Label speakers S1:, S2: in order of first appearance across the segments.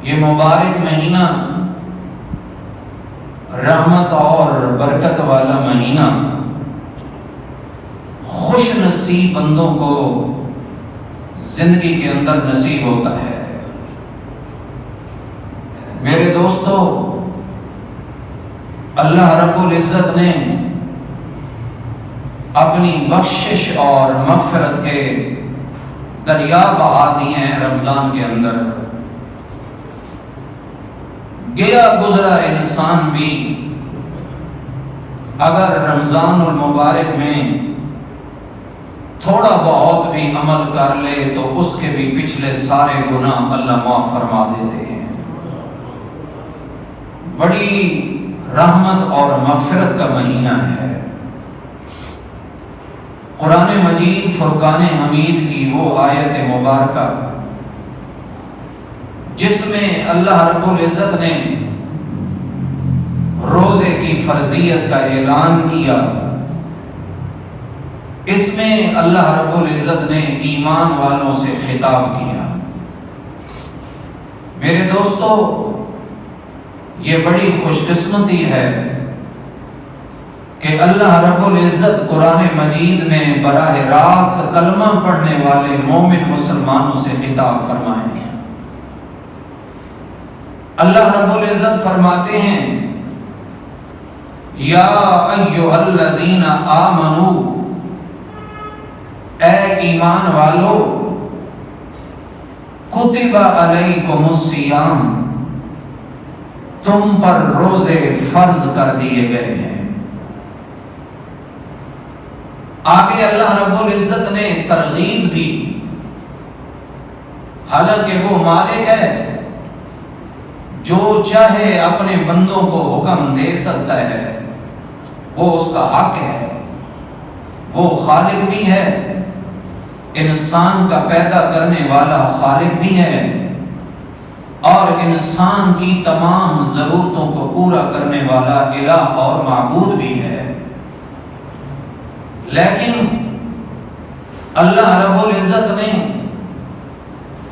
S1: یہ مبارک مہینہ رحمت اور برکت والا مہینہ خوش نصیب بندوں کو زندگی کے اندر نصیب ہوتا ہے۔ میرے دوستو، اللہ رب العزت نے اپنی بخشش اور مغفرت کے دریا بہا دیے ہیں رمضان کے اندر۔ گیا گزرا انسان بھی اگر رمضان المبارک میں تھوڑا بہت بھی عمل کر لے تو اس کے بھی پچھلے سارے گناہ اللہ معاف فرما دیتے ہیں۔ بڑی رحمت اور مغفرت کا مہینہ ہے۔ قرآن مجید فرقان حمید کی وہ آیت مبارکہ جس میں اللہ رب العزت نے روزے کی فرضیت کا اعلان کیا، اس میں اللہ رب العزت نے ایمان والوں سے خطاب کیا۔ میرے دوستو، یہ بڑی خوش قسمتی ہے کہ اللہ رب العزت قرآن مجید میں براہ راست کلمہ پڑھنے والے مومن مسلمانوں سے خطاب فرمائیں گے۔ اللہ رب العزت فرماتے ہیں، یا ایھا الذین آمنوا، اے ایمان والو، کتب علیکم الصیام، تم پر روزے فرض کر دیے گئے ہیں۔ آگے اللہ رب العزت نے ترغیب دی، حالانکہ وہ مالک ہے، جو چاہے اپنے بندوں کو حکم دے سکتا ہے، وہ اس کا حق ہے۔ وہ خالق بھی ہے، انسان کا پیدا کرنے والا خالق بھی ہے، اور انسان کی تمام ضرورتوں کو پورا کرنے والا الہ اور معبود بھی ہے۔ لیکن اللہ رب العزت نے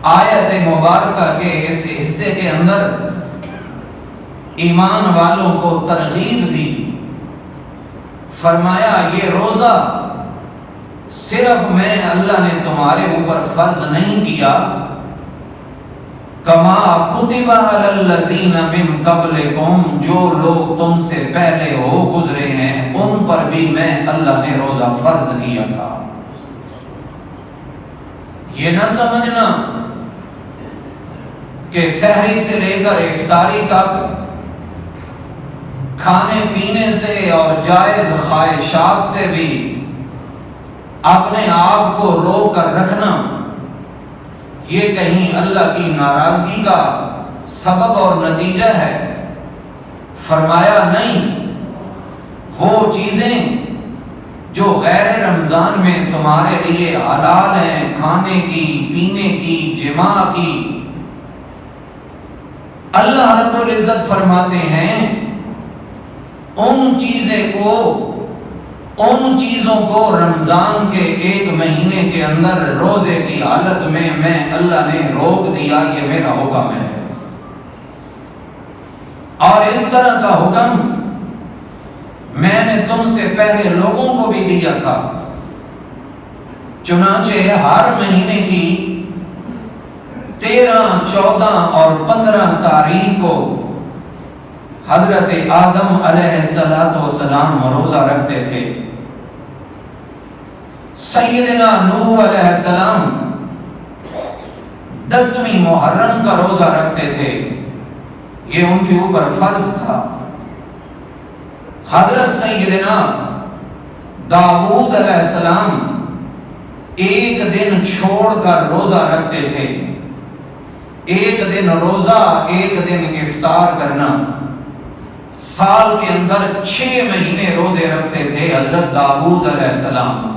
S1: آیت مبارکہ کے اس حصے کے اندر ایمان والوں کو ترغیب دی، فرمایا یہ روزہ صرف میں اللہ نے تمہارے اوپر فرض نہیں کیا، کما کتب علی الذین من قبلکم، جو لوگ تم سے پہلے ہو گزرے ہیں ان پر بھی میں اللہ نے روزہ فرض کیا تھا۔ یہ نہ سمجھنا کہ سحری سے لے کر افطاری تک کھانے پینے سے اور جائز خواہشات سے بھی اپنے آپ کو روک کر رکھنا یہ کہیں اللہ کی ناراضگی کا سبب اور نتیجہ ہے۔ فرمایا نہیں، وہ چیزیں جو غیر رمضان میں تمہارے لیے حلال ہیں، کھانے کی، پینے کی، جماع کی، اللہ رب العزت فرماتے ہیں ان چیزوں کو رمضان کے ایک مہینے کے اندر روزے کی حالت میں اللہ نے روک دیا، یہ میرا حکم ہے۔ اور اس طرح کا حکم میں نے تم سے پہلے لوگوں کو بھی دیا تھا، چنانچہ ہر مہینے کی 13، 14 اور 15 تاریخ کو حضرت آدم علیہ السلام روزہ رکھتے تھے، سیدنا نوح علیہ السلام 10ویں محرم کا روزہ رکھتے تھے، یہ ان کے اوپر فرض تھا۔ حضرت سیدنا داؤد علیہ السلام ایک دن چھوڑ کر روزہ رکھتے تھے، ایک دن روزہ، ایک دن افطار کرنا۔ سال کے اندر 6 مہینے روزے رکھتے تھے حضرت داؤد علیہ السلام۔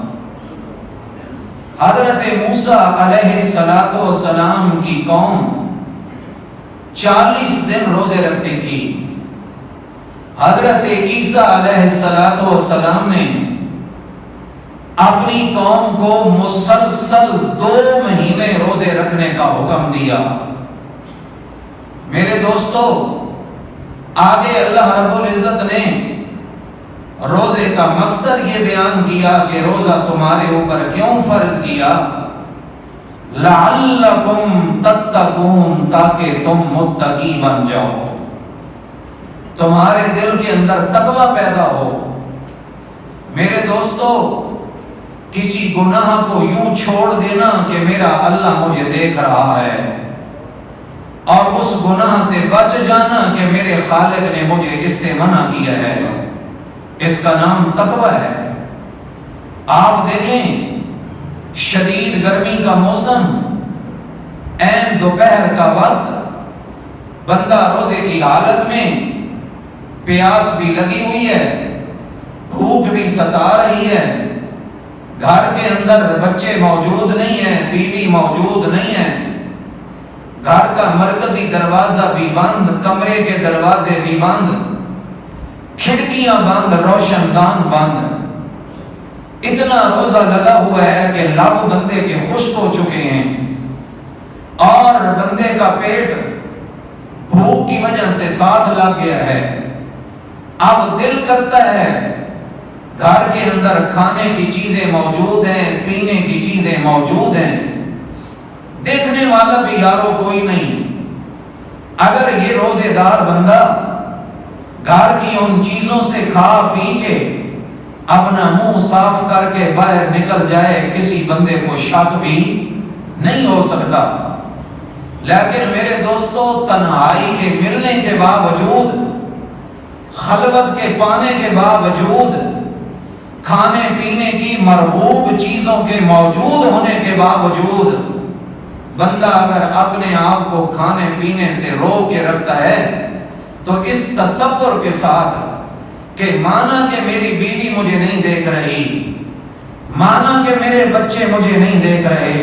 S1: حضرت موسیٰ علیہ السلام کی قوم 40 دن روزے رکھتی تھی۔ حضرت عیسیٰ علیہ السلام نے اپنی قوم کو مسلسل 2 مہینے روزے رکھنے کا حکم دیا۔ میرے دوستو، آگے اللہ رب العزت نے روزے کا مقصد یہ بیان کیا کہ روزہ تمہارے اوپر کیوں فرض کیا؟ لعلکم تتقون، تاکہ تم متقی بن جاؤ، تمہارے دل کے اندر تقوی پیدا ہو۔ میرے دوستو، کسی گناہ کو یوں چھوڑ دینا کہ میرا اللہ مجھے دیکھ رہا ہے، اور اس گناہ سے بچ جانا کہ میرے خالق نے مجھے اس سے منع کیا ہے، اس کا نام تقوی ہے۔ آپ دیکھیں، شدید گرمی کا موسم، عین دوپہر کا وقت، بندہ روزے کی حالت میں، پیاس بھی لگی ہوئی ہے، بھوک بھی ستا رہی ہے، گھر کے اندر بچے موجود نہیں ہیں، بیوی موجود نہیں ہے، گھر کا مرکزی دروازہ بھی بند، کمرے کے دروازے بھی بند، کھڑکیاں بند، روشن دان بند، اتنا روزہ لگا ہوا ہے کہ لب بندے کے خشک ہو چکے ہیں، اور بندے کا پیٹ بھوک کی وجہ سے ساتھ لگ گیا ہے۔ اب دل کرتا ہے، گھر کے اندر کھانے کی چیزیں موجود ہیں، پینے کی چیزیں موجود ہیں، دیکھنے والا بھی یارو کوئی نہیں۔ اگر یہ روزے دار بندہ گھر کی ان چیزوں سے کھا پی کے اپنا منہ صاف کر کے باہر نکل جائے، کسی بندے کو شک بھی نہیں ہو سکتا۔ لیکن میرے دوستو، تنہائی کے ملنے کے باوجود، خلوت کے پانے کے باوجود، کھانے پینے کی مرغوب چیزوں کے موجود ہونے کے باوجود، بندہ اگر اپنے آپ کو کھانے پینے سے روک کے رکھتا ہے تو اس تصور کے ساتھ کہ مانا کہ میری بیوی مجھے نہیں دیکھ رہی، مانا کہ میرے بچے مجھے نہیں دیکھ رہے،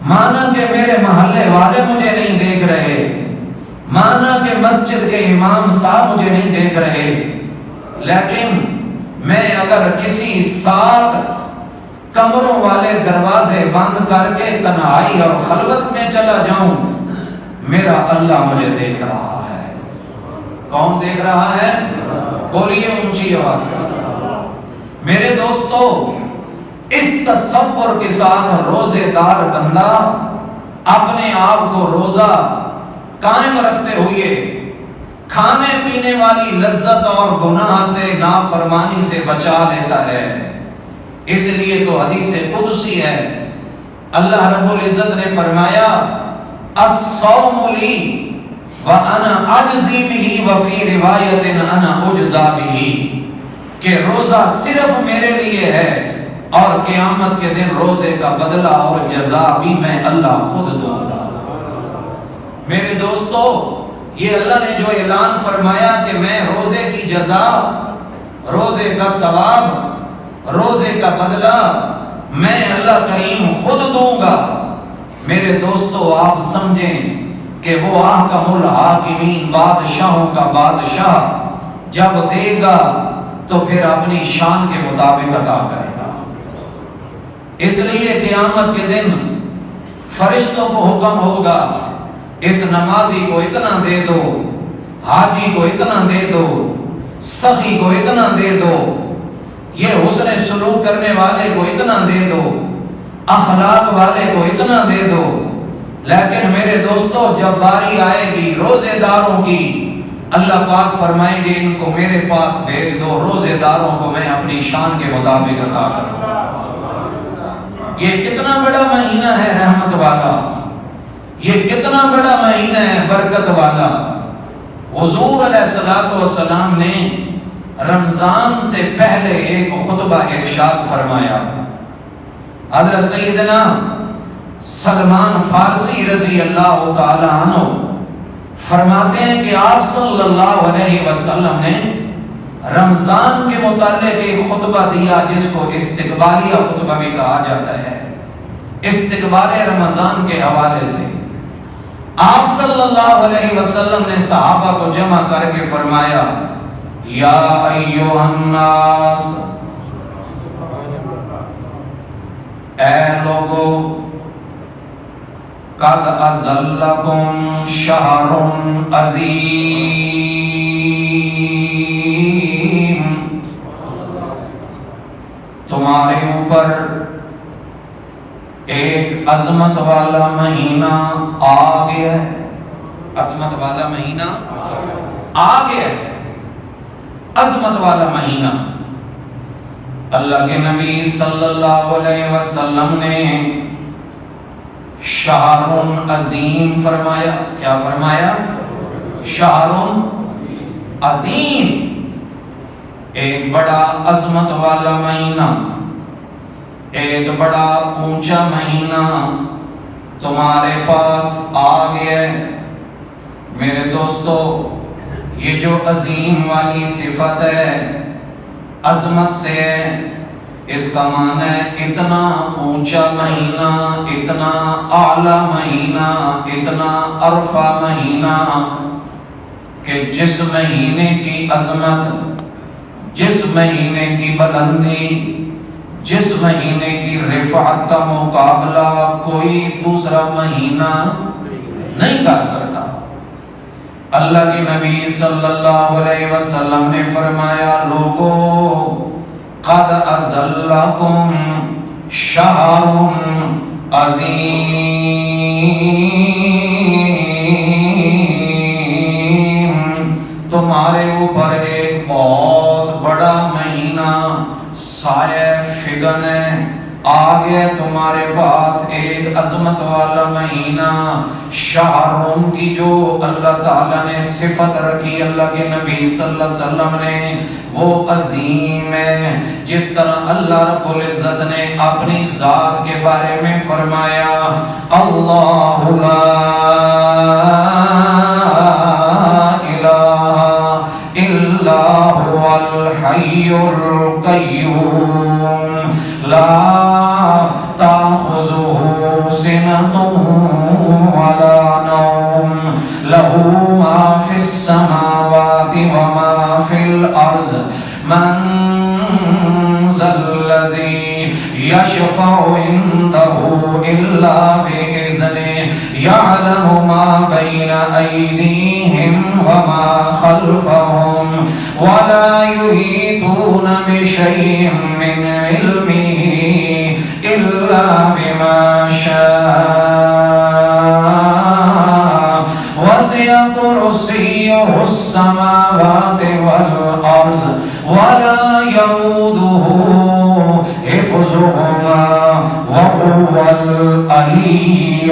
S1: مانا کہ میرے محلے والے مجھے نہیں دیکھ رہے، مانا کہ مسجد کے امام صاحب مجھے نہیں دیکھ رہے، لیکن میں اگر کسی 7 کمروں والے دروازے بند کر کے تنہائی اور خلوت میں چلا جاؤں، میرا اللہ مجھے دیکھ رہا ہے۔ کون دیکھ رہا ہے؟ بولیے اونچی آواز سے۔ میرے دوستو، اس تصور کے ساتھ روزے دار بندہ اپنے آپ کو روزہ قائم رکھتے ہوئے کھانے پینے والی لذت اور گناہ سے، نافرمانی سے بچا لیتا ہے۔ اس لیے تو حدیث قدسی ہے، اللہ رب العزت نے فرمایا، الصوم لی وانا اجزی بہ وفی روایت انا اجزا بہ، کہ روزہ صرف میرے لیے ہے اور قیامت کے دن روزے کا بدلہ اور جزا بھی میں اللہ خود دوں گا۔ میرے دوستو، یہ اللہ نے جو اعلان فرمایا کہ میں روزے کی جزا، روزے کا ثواب، روزے کا بدلہ میں اللہ کریم خود دوں گا، میرے دوستو آپ سمجھیں کہ وہ احکم الحاکمین، بادشاہوں کا بادشاہ جب دے گا تو پھر اپنی شان کے مطابق عطا کرے گا۔ اس لیے قیامت کے دن فرشتوں کو حکم ہوگا، اس نمازی کو اتنا دے دو، حاجی کو اتنا دے دو، سخی کو اتنا دے دو، یہ حسن سلوک کرنے والے کو اتنا دے دو، اخلاق والے کو اتنا دے دو۔ لیکن میرے دوستو، جب باری آئے گی روزے داروں کی، اللہ پاک فرمائیں گے ان کو میرے پاس بھیج دو، روزے داروں کو میں اپنی شان کے مطابق عطا کروں گا۔ یہ کتنا بڑا مہینہ ہے رحمت والا، یہ کتنا بڑا مہینہ ہے برکت والا۔ حضور علیہ الصلوۃ والسلام نے رمضان سے پہلے ایک خطبہ ارشاد فرمایا۔ حضرت سیدنا سلمان فارسی رضی اللہ تعالی عنہ فرماتے ہیں کہ آپ صلی اللہ علیہ وسلم نے رمضان کے متعلق ایک خطبہ دیا جس کو استقبالیہ خطبہ بھی کہا جاتا ہے، استقبال رمضان کے حوالے سے۔ آپ صلی اللہ علیہ وسلم نے صحابہ کو جمع کر کے فرمایا، یا ایھا الناس، اے لوگو، قد اظلکم شہر عظیم، تمہارے اوپر ایک عظمت والا مہینہ آ گیا ہے، عظمت والا مہینہ آ گیا ہے، عظمت والا مہینہ۔ اللہ کے نبی صلی اللہ علیہ وسلم نے شہر عظیم فرمایا۔ کیا فرمایا؟ شہر عظیم، ایک بڑا عظمت والا مہینہ، ایک بڑا اونچا مہینہ تمہارے پاس آ گیا ہے۔ میرے دوستو، یہ جو عظیم والی صفت ہے، عظمت سے ہے، اس کا معنی ہے اتنا اونچا مہینہ، اتنا اعلیٰ مہینہ، اتنا عرفہ مہینہ کہ جس مہینے کی عظمت، جس مہینے کی بلندی، جس مہینے کی رفعت کا مقابلہ کوئی دوسرا مہینہ نہیں کر سکتا۔ اللہ کے نبی صلی اللہ علیہ وسلم نے فرمایا، لوگو قد اظلکم شہر عظیم، تمہارے اوپر ایک بہت بڑا مہینہ سایہ فگن ہے، آگے تمہارے پاس ایک عظمت والا مہینہ، شہرون کی جو اللہ تعالیٰ نے صفت رکھی اللہ کے نبی صلی اللہ علیہ وسلم نے، وہ عظیم ہے۔ جس طرح اللہ رب العزت نے اپنی ذات کے بارے میں فرمایا، اللہ لا الہ الا هو الحی القیوم لا تأخذه سنة ولا نوم له ما في السماوات وما في الأرض من ذا الذي يشفع عنده إلا بإذنه يعلم ما بين أيديهم وما خلفهم ولا يحيطون بشيء من علمه إلا بما شاء وسع كرسيه السماوات والأرض ولا يؤوده حفظهما وهو العلي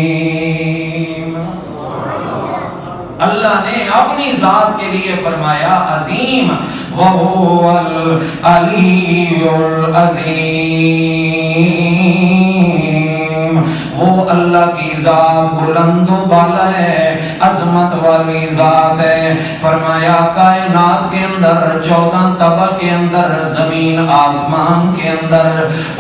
S1: العظيم۔ اللہ نے اپنی ذات کے لیے فرمایا عظیم، وَهُوَ الْعَلِيُّ الْعَظِيمُ، وہ اللہ کی ذات بلند و بالا ہے، عظمت والی ذات ہے۔ فرمایا کائنات کے اندر 14 طبق کے اندر، زمین آسمان کے اندر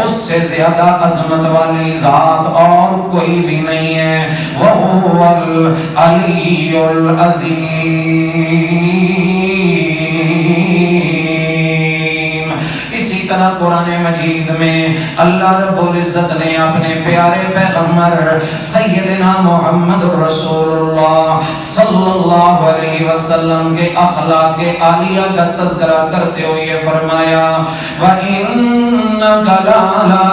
S1: اس سے زیادہ عظمت والی ذات اور کوئی بھی نہیں ہے۔ وَهُوَ الْعَلِيُّ الْعَظِيمُ۔ اسی طرح قرآن مجید میں اللہ رب العزت نے اپنے پیارے پیغمبر سیدنا محمد رسول اللہ صلی اللہ علیہ وسلم کے اخلاق عالیہ کا تذکرہ کرتے ہوئے فرمایا، وَإِنَّكَ لَعَلَىٰ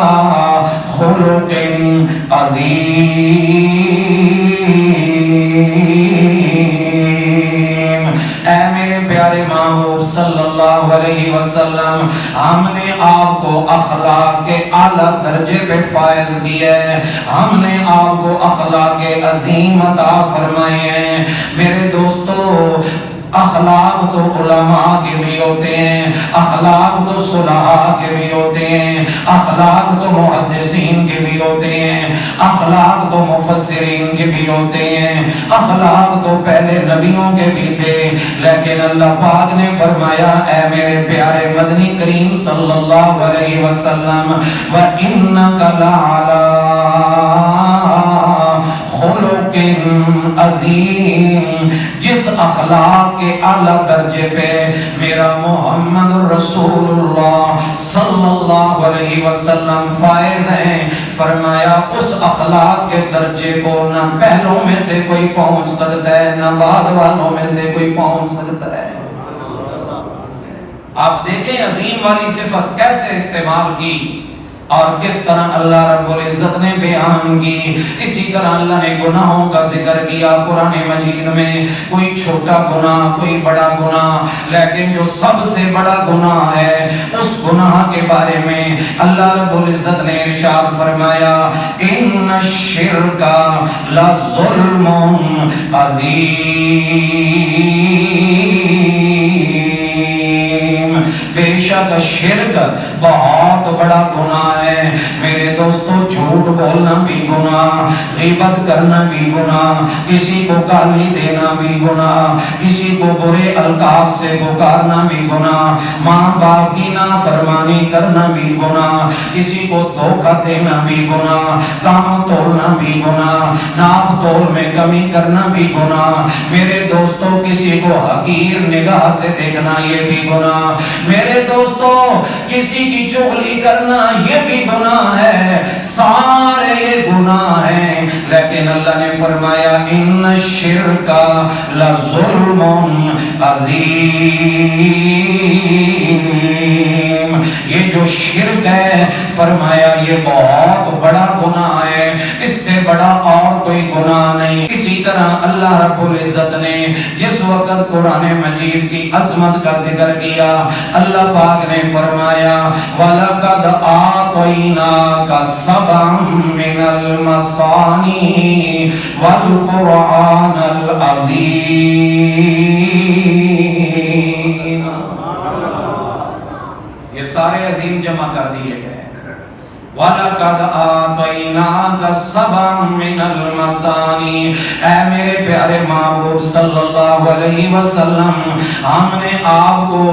S1: خُلُقٍ عَظِيمٍ۔ اے میرے پیارے محبوب صلی اللہ علیہ وسلم، ہم نے آپ کو اخلاق کے اعلیٰ درجے پہ فائز کیا ہے، ہم نے آپ کو اخلاق عظیم عطا فرمائے ہیں۔ میرے دوستو، اخلاق تو علماء کے بھی ہوتے ہیں، اخلاق تو صلحاء کے بھی ہوتے ہیں، اخلاق تو محدثین کے بھی ہوتے ہیں، اخلاق تو مفسرین کے بھی ہوتے ہیں، اخلاق تو پہلے نبیوں کے بھی تھے، لیکن اللہ پاک نے فرمایا، اے میرے پیارے مدنی کریم صلی اللہ علیہ وسلم، وَإِنَّكَ لَعَلَىٰ خُلُقٍ عَظِيمٍ، جس اخلاق کے اعلیٰ درجے پہ میرا محمد رسول اللہ صلی اللہ علیہ وسلم فائز ہیں. فرمایا اس اخلاق کے درجے کو نہ پہلوں میں سے کوئی پہنچ سکتا ہے نہ بعد والوں میں سے کوئی پہنچ سکتا ہے. آپ دیکھیں عظیم والی صفت کیسے استعمال کی اور کس طرح اللہ رب العزت نے بیان کی. اسی طرح اللہ نے گناہوں کا ذکر کیا قرآن مجید میں. کوئی چھوٹا گناہ کوئی بڑا گناہ، لیکن جو سب سے بڑا گناہ ہے اس گناہ کے بارے میں اللہ رب العزت نے ارشاد فرمایا ان الشرک لظلم عظیم. بے شک شرک بہت بڑا گناہ ہے میرے دوستو. جھوٹ بولنا بھی گناہ، غیبت کرنا بھی گناہ، کسی کو گالی دینا بھی گناہ، کسی کو برے القاب سے پکارنا بھی گناہ، ماں باپ کی نافرمانی کرنا بھی گناہ، کسی کو دھوکہ دینا بھی گناہ، کام توڑنا بھی گناہ، ناپ تول میں کمی کرنا بھی گناہ. میرے دوستو کسی کو حقیر نگاہ سے دیکھنا یہ بھی گناہ. میرے دوستو کسی کی چغلی کرنا یہ بھی گناہ ہے. سارے یہ گناہ ہیں، لیکن اللہ نے فرمایا ان الشرک لظلم عظیم. یہ جو شرک ہے فرمایا یہ بہت بڑا گناہ ہے، اس سے بڑا اور کوئی گناہ نہیں. اسی طرح اللہ رب العزت نے جس وقت قرآن مجید کی عظمت کا ذکر کیا اللہ پاک نے فرمایا وَلَقَدْ آتَيْنَاكَ سَبْعًا مِنَ الْمَثَانِي وَالْقُرْآنَ الْعَظِيمَ. یہ سارے عظیم جمع کر دیے گئے. وَلَقَدْ آتَيْنَاكَ سَبْعًا مِنَ الْمَثَانِي. اے میرے پیارے محبوب صلی اللہ علیہ وسلم ہم نے آپ کو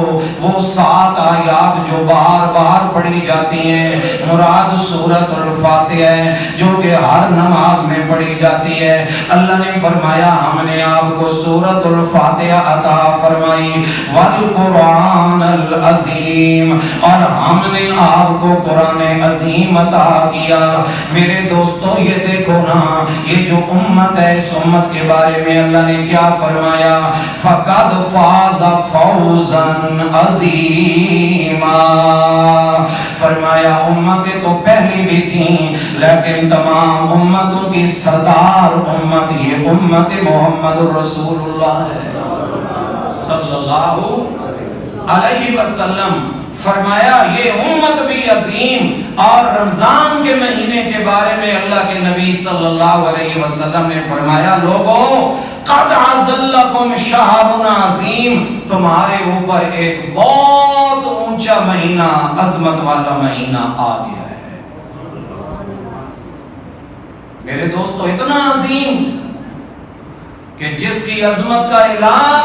S1: وہ 7 آیات جو بار بار پڑھی جاتی ہیں، مراد سورۃ الفاتحہ ہے جو کہ ہر نماز میں پڑھی جاتی ہے. اللہ نے فرمایا ہم نے آپ کو سورۃ الفاتحہ عطا فرمائی والقرآن العظیم، اور ہم نے آپ کو قرآن عظیم عطا کیا. میرے دوستو یہ دیکھو نا، یہ جو امت ہے اس امت کے بارے میں اللہ نے کیا فرمایا فَقَدْ فَازَ فَوْزًا عَظِيمًا. فرمایا امتیں تو پہلی بھی تھیں لیکن تمام امتوں کی سردار امت یہ امت محمد رسول اللہ ہے صلی اللہ علیہ وسلم. فرمایا یہ امت بھی عظیم. اور رمضان کے مہینے کے بارے میں اللہ کے نبی صلی اللہ علیہ وسلم نے فرمایا لوگو قد عزلکم شہر عظیم، تمہارے اوپر ایک بہت اونچا مہینہ عظمت والا مہینہ آ گیا ہے. میرے دوستو اتنا عظیم کہ جس کی عظمت کا اعلان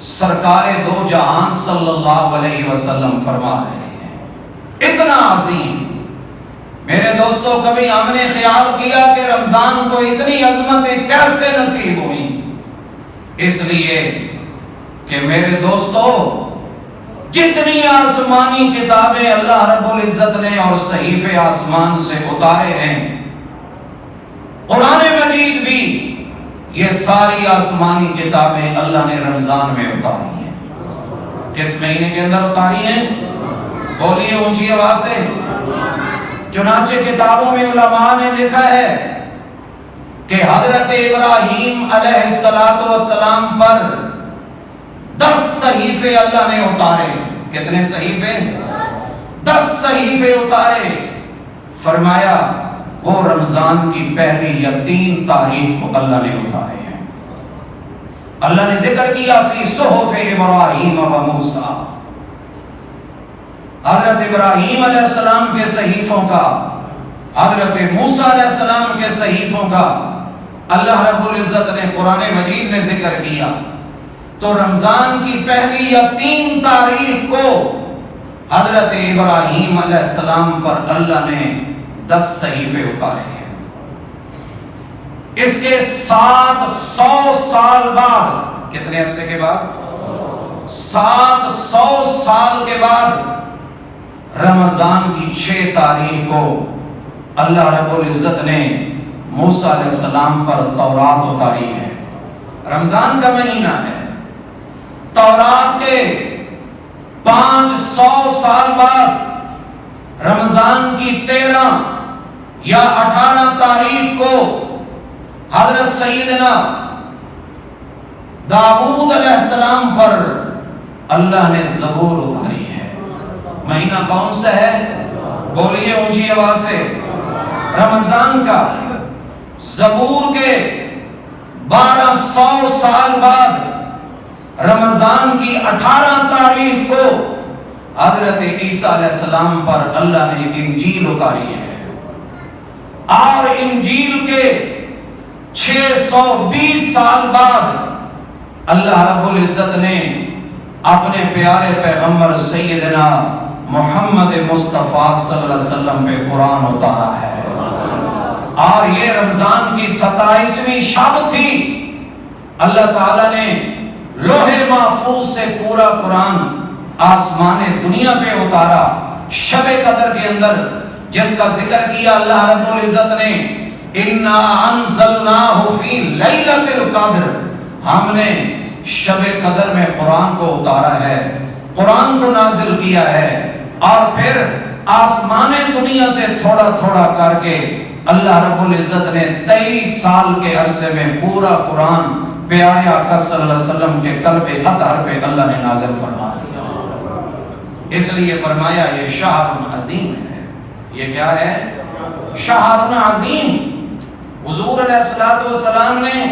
S1: سرکار دو جہان صلی اللہ علیہ وسلم فرما رہے ہیں. اتنا عظیم. میرے دوستو کبھی ہم نے خیال کیا کہ رمضان کو اتنی عظمتیں کیسے نصیب ہوئی؟ اس لیے کہ میرے دوستو جتنی آسمانی کتابیں اللہ رب العزت نے اور صحیفے آسمان سے اتارے ہیں، قرآن مجید بھی یہ ساری آسمانی کتابیں اللہ نے رمضان میں اتاری ہیں. کس مہینے کے اندر اتاری ہیں؟ بولیے اونچی آواز سے. چنانچہ کتابوں میں علماء نے لکھا ہے کہ حضرت ابراہیم علیہ السلام پر 10 صحیفے اللہ نے اتارے. کتنے صحیفے؟ 10 صحیفے اتارے. فرمایا وہ رمضان کی پہلی یا 3 تاریخ کو اللہ نے اتارے ہیں. اللہ نے ذکر کیا فی صحف ابراہیم و موسیٰ، حضرت ابراہیم علیہ السلام کے صحیفوں کا، حضرت موسیٰ علیہ السلام کے صحیفوں کا اللہ رب العزت نے قرآن مجید میں ذکر کیا. تو رمضان کی پہلی یا 3 تاریخ کو حضرت ابراہیم علیہ السلام پر اللہ نے 10 صحیفے اتارے ہیں. اس کے 700 سال بعد، کتنے عرصے کے بعد؟ 700 سال کے بعد رمضان کی 6 تاریخ کو اللہ رب العزت نے موسیٰ علیہ السلام پر تورات اتاری ہے۔ رمضان کا مہینہ ہے، تورات کے 500 سال بعد رمضان کی 13 یا 18 تاریخ کو حضرت سیدنا داؤد علیہ السلام پر اللہ نے زبور اتاری ہے۔ مہینہ کون سا ہے؟ بولیے اونچی آواز سے، رمضان کا۔ زبور کے 1200 سال بعد رمضان کی 18 تاریخ کو حضرت عیسیٰ علیہ السلام پر اللہ نے انجیل اتاری ہے، اور انجیل کے 620 سال بعد اللہ رب العزت نے اپنے پیارے پیغمبر سیدنا محمد مصطفیٰ صلی اللہ علیہ وسلم پہ قرآن اتارا ہے۔ اور یہ رمضان کی 27ویں شب تھی، اللہ تعالیٰ نے لوح محفوظ سے پورا قرآن آسمان دنیا پہ اتارا۔ شب قدر کے اندر جس کا ذکر کیا اللہ رب العزت نے، اِنَّا أَنزَلْنَاهُ فِي لَيْلَةِ الْقَدْرِ، ہم نے شب قدر میں قرآن کو اتارا ہے، قرآن کو نازل کیا ہے۔ اور پھر آسمان دنیا سے تھوڑا تھوڑا کر کے اللہ رب العزت نے 23 سال کے عرصے میں پورا قرآن پیارے آقا صلی اللہ علیہ وسلم کے قلب اطہر پہ اللہ نے نازل فرما دیا۔ اس لیے فرمایا یہ شہر عظیم ہے۔ یہ کیا ہے؟ شہر عظیم۔ حضور علیہ السلام نے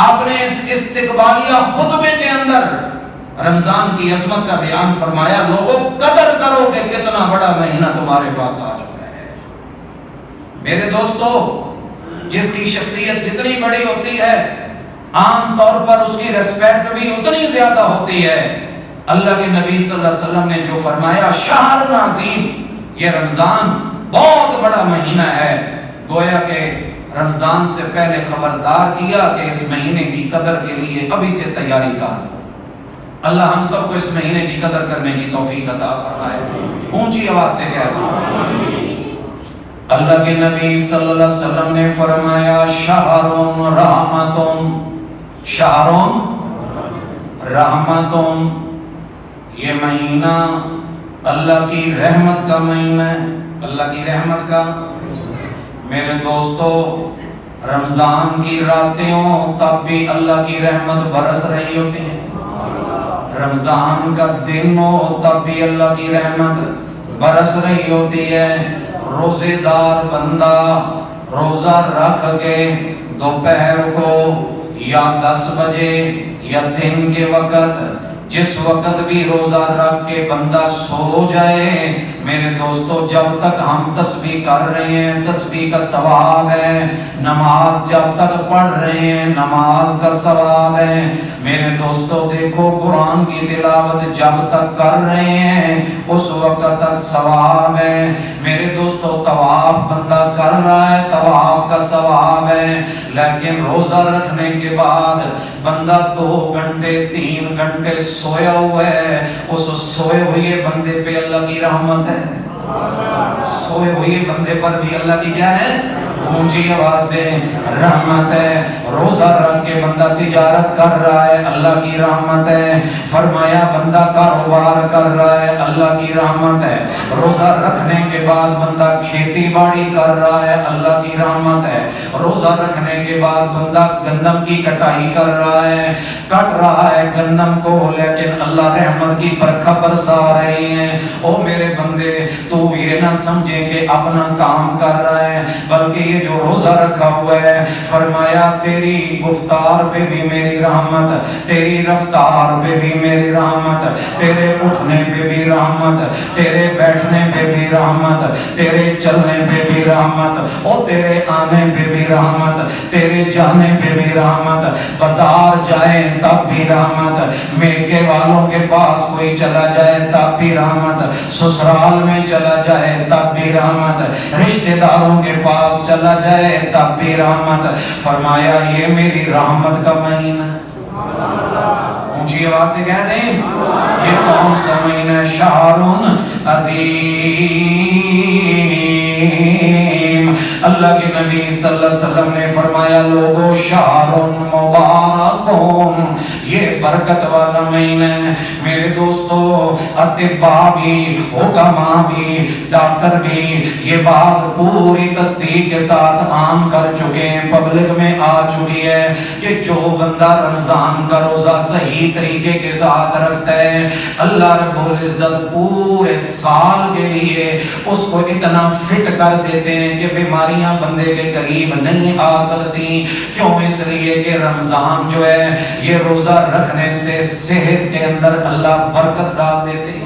S1: اپنے اس استقبالیہ خطبے کے اندر رمضان کی عظمت کا بیان فرمایا، لوگوں قدر کرو کہ کتنا بڑا مہینہ تمہارے پاس آ چکا ہے۔ میرے دوستو، جس کی شخصیت جتنی بڑی ہوتی ہے عام طور پر اس کی ریسپیکٹ بھی اتنی زیادہ ہوتی ہے۔ اللہ کے نبی صلی اللہ علیہ وسلم نے جو فرمایا شہر عظیم، یہ رمضان بہت بڑا مہینہ ہے، گویا کہ رمضان سے پہلے خبردار کیا کہ اس مہینے کی قدر کے لیے ابھی سے تیاری کر لو۔ اللہ ہم سب کو اس مہینے کی قدر کرنے کی توفیق عطا فرمائے۔ اونچی آواز سے کہتا ہوں، اللہ کے نبی صلی اللہ علیہ وسلم نے فرمایا شہر رحمتون، شہر رحمتون، یہ مہینہ اللہ کی رحمت کا مہینہ ہے، اللہ کی رحمت کا۔ میرے دوستو، رمضان کی راتیں ہوں تب بھی اللہ کی رحمت برس رہی ہوتی ہے، رمضان کا دن ہو تب بھی اللہ کی رحمت برس رہی ہوتی ہے۔ روزے دار بندہ روزہ رکھ کے دوپہر کو یا 10 بجے یا دن کے وقت، جس وقت بھی روزہ رکھ کے بندہ سو جائے، میرے دوستو جب تک ہم تسبیح کر رہے ہیں تسبیح کا ثواب ہے، نماز جب تک پڑھ رہے ہیں نماز کا ثواب ہے۔ میرے دوستو دیکھو، قرآن کی تلاوت جب تک کر رہے ہیں اس وقت تک ثواب ہے۔ میرے دوستو طواف بندہ کر رہا ہے، طواف کا ثواب ہے، لیکن روزہ رکھنے کے بعد بندہ 2 گھنٹے 3 گھنٹے سویا ہوا ہے، اس سوئے ہوئے بندے پہ اللہ کی رحمت ہے، سوئے ہوئے بندے پر بھی اللہ کی کیا ہے؟ اونچی آواز سے رحمت ہے۔ روزہ رکھ کے بندہ تجارت کر رہا ہے، اللہ کی رحمت ہے۔ فرمایا بندہ کاروبار کر رہا ہے، اللہ کی رحمت ہے۔ روزہ رکھنے کے بعد بندہ کھیتی باڑی کر رہا ہے، اللہ کی رحمت ہے۔ روزہ رکھنے کے بعد بندہ گندم کی کٹائی کر رہا ہے، کٹ رہا ہے گندم کو، لیکن اللہ رحمت کی برکھا برسا رہی ہے۔ او میرے بندے، تو یہ نہ سمجھے کہ اپنا کام کر رہا ہے، بلکہ یہ جو روزہ رکھا ہوا ہے، فرمایا تیری گفتار پہ بھی میری رحمت، تیری رفتار پہ بھی میری رحمت، تیرے اٹھنے پہ بھی رحمت، تیرے بیٹھنے پہ بھی رحمت، تیرے چلنے پہ بھی رحمت، او تیرے آنے پہ بھی رحمت، تیرے جانے پہ بھی رحمت، بازار جائے تب بھی رحمت، میکے والوں کے پاس کوئی چلا جائے تب بھی رحمت، سسرال میں چلا جائے تب بھی رحمت، رشتہ داروں کے پاس چلا جائے تب بھی رحمت۔ فرمایا یہ میری رحمت کا مہینہ ہے۔ اونچی آواز سے کہہ دیں یہ کون سا مہینہ؟ شہر عظیم. اللہ کے نبی صلی اللہ علیہ وسلم نے فرمایا لوگو شہر مبارکون، یہ برکت والا مہینہ ہے. میرے دوستو اطباء بھی، حکماء بھی، ڈاکٹر بھی یہ بات پوری تصدیق کے ساتھ عام کر چکے ہیں، پبلک میں آ چکی ہے کہ جو بندہ رمضان کا روزہ صحیح طریقے کے ساتھ رکھتا ہے اللہ رب العزت پورے سال کے لیے اس کو اتنا فٹ کر دیتے ہیں کہ بیماریاں بندے کے قریب نہیں آ سکتی. کیوں؟ اس لیے کہ رمضان جو ہے یہ روزہ رکھنے سے صحت کے اندر اللہ برکت ڈال دیتے ہیں.